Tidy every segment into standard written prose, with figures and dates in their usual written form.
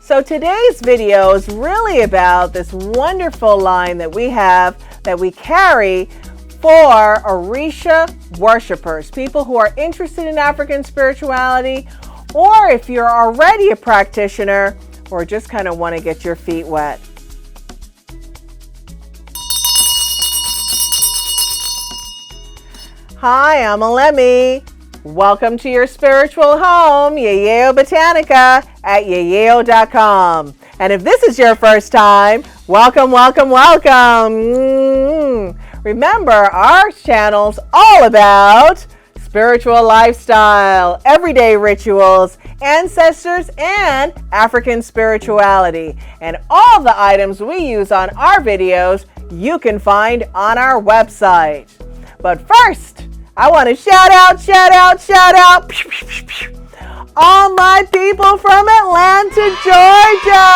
So today's video is really about this wonderful line that we have, that we carry for Orisha worshipers, people who are interested in African spirituality, or if you're already a practitioner or just kind of want to get your feet wet. Hi, I'm Elemi. Welcome to your spiritual home, Yeyeo Botanica at yeyeo.com. And if this is your first time, welcome, welcome, welcome. Remember, our channel's all about spiritual lifestyle, everyday rituals, ancestors, and African spirituality. And all the items we use on our videos, you can find on our website. But first, I want to shout out all my people from Atlanta, Georgia.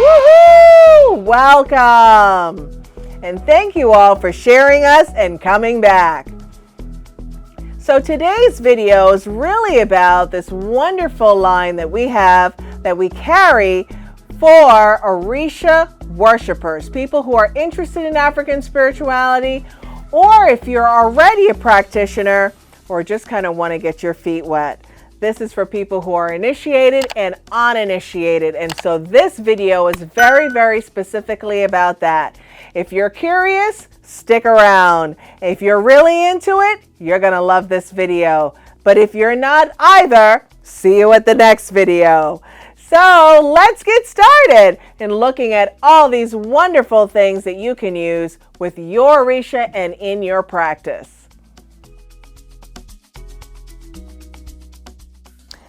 Woohoo! Welcome. And thank you all for sharing us and coming back. So today's video is really about this wonderful line that we have, that we carry for Orisha worshipers, people who are interested in African spirituality, or if you're already a practitioner or just kind of want to get your feet wet. This is for people who are initiated and uninitiated. And so this video is very, very specifically about that. If you're curious, stick around. If you're really into it, you're going to love this video. But if you're not either, see you at the next video. So let's get started in looking at all these wonderful things that you can use with your Orisha and in your practice.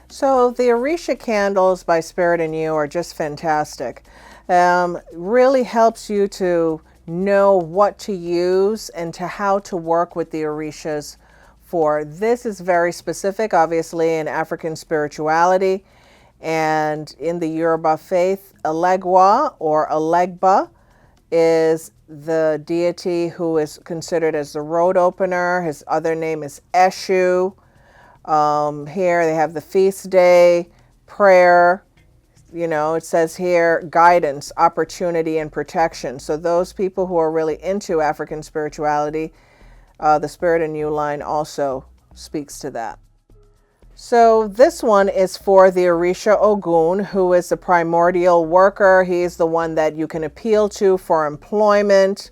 So the Arisha Candles by Spirit and You are just fantastic. Really helps you to know what to use and to how to work with the Orishas for. This is very specific, obviously, in African spirituality. And in the Yoruba faith, Elegwa or Elegba is the deity who is considered as the road opener. His other name is Eshu. Here they have the feast day, prayer. You know, it says here guidance, opportunity, and protection. So those people who are really into African spirituality, the Spirit and You line also speaks to that. So this one is for the Orisha Ogun, who is the primordial worker. He is the one that you can appeal to for employment,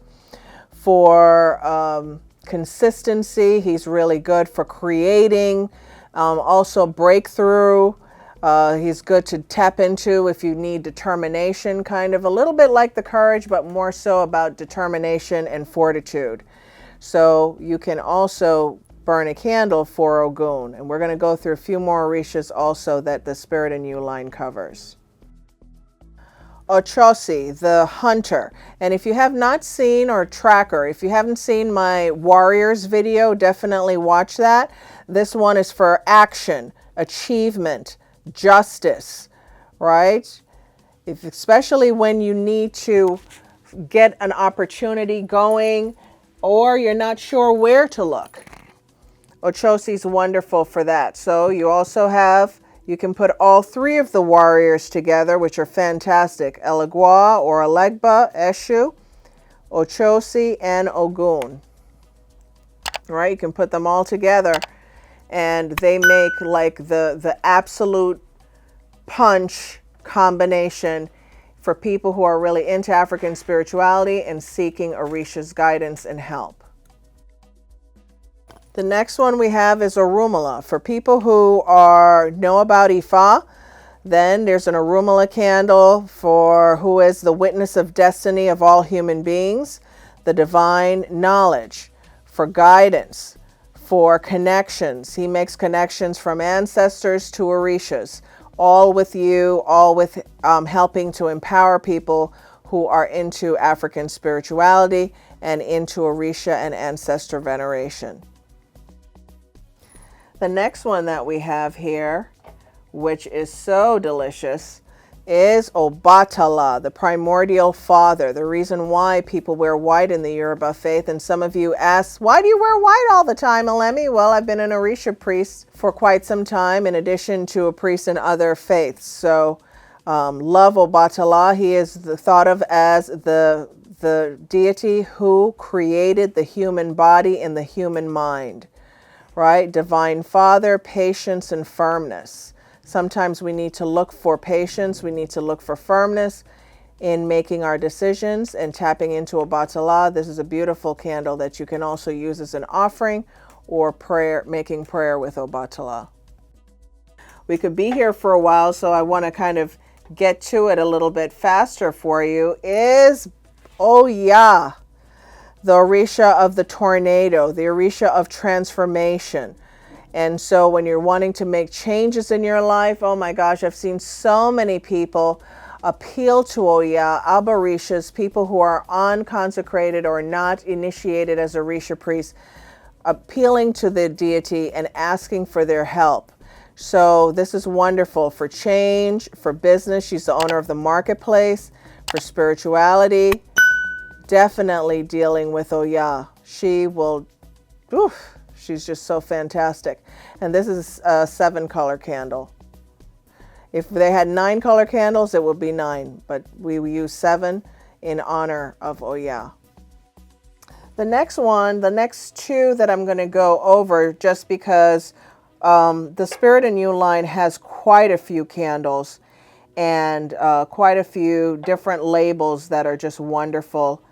for consistency. He's really good for creating, also breakthrough. He's good to tap into if you need determination, kind of a little bit like the courage, but more so about determination and fortitude. So you can also burn a candle for Ogun. And we're going to go through a few more Orishas also that the Spirit and You line covers. Ochosi, the hunter. And if you have not seen, or tracker, if you haven't seen my warriors video, definitely watch that. This one is for action, achievement, justice, right? Especially when you need to get an opportunity going or you're not sure where to look. Ochosi is wonderful for that. So you also have, you can put all three of the warriors together, which are fantastic. Elegwa or Elegba, Eshu, Ochosi, and Ogun. Right? You can put them all together and they make like the absolute punch combination for people who are really into African spirituality and seeking Orisha's guidance and help. The next one we have is Orumala. For people who know about Ifa, then there's an Orumala candle for who is the witness of destiny of all human beings, the divine knowledge, for guidance, for connections. He makes connections from ancestors to Orishas, all with you, all with helping to empower people who are into African spirituality and into Orisha and ancestor veneration. The next one that we have here, which is so delicious, is Obatala, the primordial father. The reason why people wear white in the Yoruba faith, and some of you ask, why do you wear white all the time, Elemi? Well, I've been an Orisha priest for quite some time, in addition to a priest in other faiths. So Love Obatala, he is thought of as the deity who created the human body and the human mind, right? Divine Father, patience and firmness. Sometimes we need to look for patience, we need to look for firmness in making our decisions and tapping into Obatala. This is a beautiful candle that you can also use as an offering or prayer, making prayer with Obatala. We could be here for a while, so I want to kind of get to it a little bit faster for you, is Oya, the Orisha of the tornado, the Orisha of transformation. And so when you're wanting to make changes in your life, oh my gosh, I've seen so many people appeal to Oya, Aborishas, people who are unconsecrated or not initiated as Orisha priests, appealing to the deity and asking for their help. So this is wonderful for change, for business. She's the owner of the marketplace, for spirituality. Definitely dealing with Oya. She will, she's just so fantastic. And this is a 7-color candle. If they had 9-color candles, it would be 9, but we use 7 in honor of Oya. The next one, the next 2 that I'm going to go over, just because the Spirit in You line has quite a few candles and quite a few different labels that are just wonderful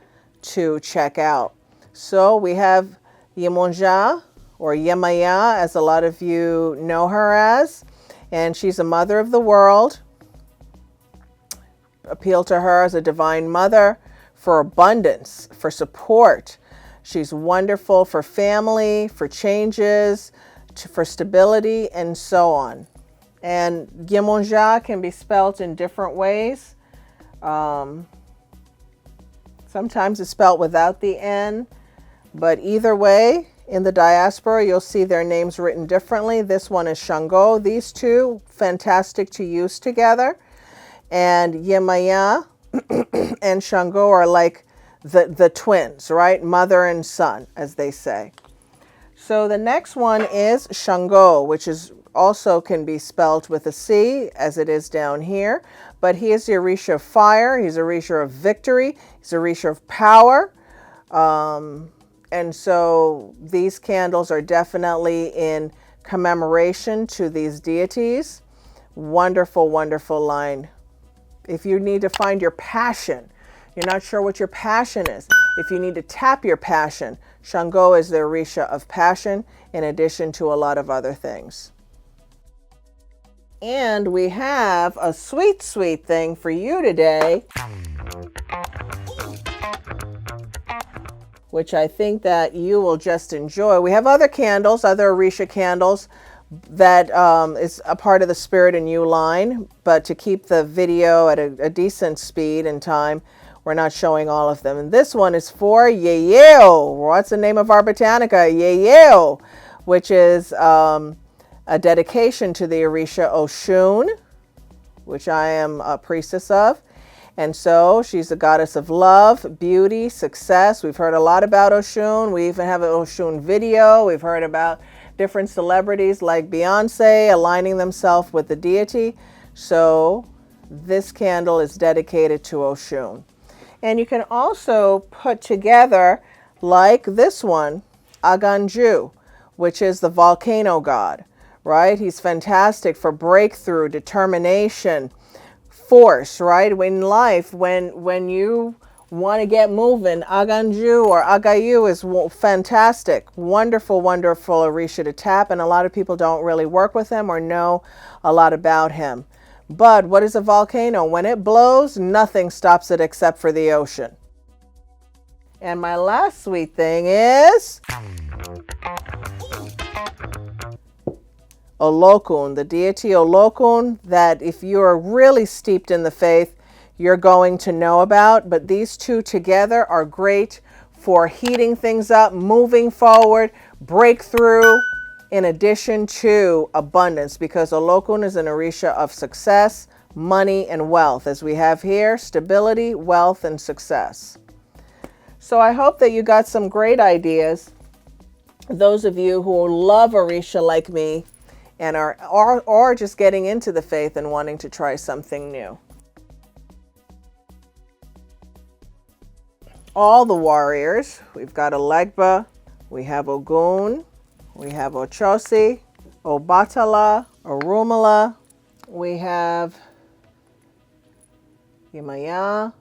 to check out. So we have Yemonja, or Yemaya, as a lot of you know her as, and she's a mother of the world. Appeal to her as a divine mother for abundance, for support. She's wonderful for family, for changes, for stability, and so on. And Yemonja can be spelt in different ways. Sometimes it's spelt without the N, but either way, in the diaspora, you'll see their names written differently. This one is Shango. These two, fantastic to use together. And Yemaya and Shango are like the twins, right? Mother and son, as they say. So the next one is Shango, which is also can be spelled with a C, as it is down here. But he is the Orisha of fire. He's a Orisha of victory. He's a Orisha of power. And so these candles are definitely in commemoration to these deities. Wonderful, wonderful line. If you need to find your passion, you're not sure what your passion is. If you need to tap your passion, Shango is the Orisha of passion, in addition to a lot of other things. And we have a sweet, sweet thing for you today, which I think that you will just enjoy. We have other candles, other Orisha candles that is a part of the Spirit in You line, but to keep the video at a decent speed and time, we're not showing all of them. And this one is for Yeyeo. What's the name of our Botanica? Yeyeo, which is a dedication to the Orisha Oshun, which I am a priestess of. And so she's the goddess of love, beauty, success. We've heard a lot about Oshun. We even have an Oshun video. We've heard about different celebrities like Beyonce aligning themselves with the deity. So this candle is dedicated to Oshun. And you can also put together, like this one, Aganju, which is the volcano god, right? He's fantastic for breakthrough, determination, force, right? In life, when you want to get moving, Aganju or Agayu is fantastic. Wonderful, wonderful Orisha to tap, and a lot of people don't really work with him or know a lot about him. But what is a volcano? When it blows, nothing stops it except for the ocean. And my last sweet thing is Olokun, the deity Olokun, that if you are really steeped in the faith, you're going to know about. But these two together are great for heating things up, moving forward, breakthrough, in addition to abundance, because Olokun is an Orisha of success, money, and wealth. As we have here, stability, wealth, and success. So I hope that you got some great ideas. Those of you who love Orisha like me, and or just getting into the faith and wanting to try something new. All the warriors, we've got Olegba, we have Ogun, we have Ochosi, Obatala, Orumala, we have Yemaya,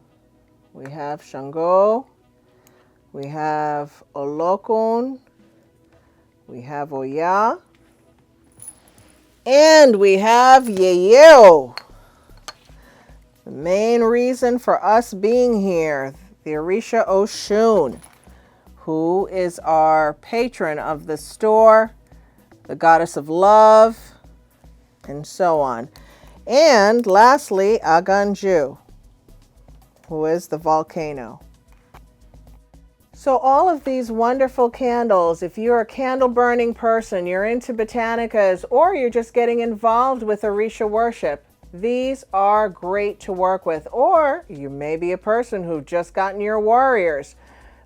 we have Shango, we have Olokun, we have Oya, and we have Yeyeo. The main reason for us being here, the Arisha Oshun, who is our patron of the store, the goddess of love, and so on. And lastly, Aganju, who is the volcano. So all of these wonderful candles, if you're a candle burning person, you're into botanicas, or you're just getting involved with Orisha worship, these are great to work with. Or you may be a person who just gotten your warriors,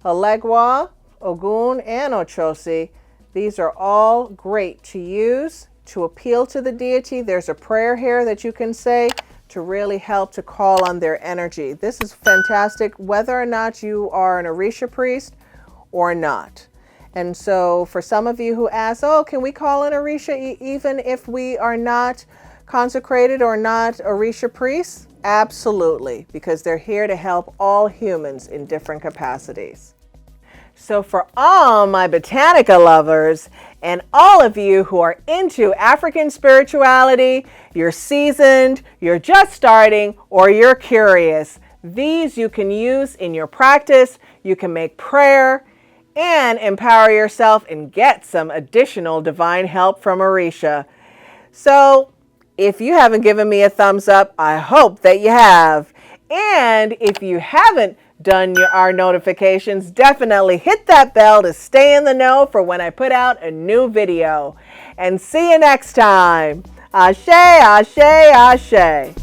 Olegwa, Ogun, and Ochosi. These are all great to use to appeal to the deity. There's a prayer here that you can say to really help to call on their energy. This is fantastic whether or not you are an Orisha priest or not. And so for some of you who ask, oh, can we call in Orisha even if we are not consecrated or not Orisha priests? Absolutely, because they're here to help all humans in different capacities. So for all my botanica lovers and all of you who are into African spirituality, you're seasoned, you're just starting, or you're curious, these you can use in your practice. You can make prayer and empower yourself and get some additional divine help from Orisha. So if you haven't given me a thumbs up, I hope that you have. And if you haven't done our notifications, definitely hit that bell to stay in the know for when I put out a new video. And see you next time. Ashe, ashe, ashe.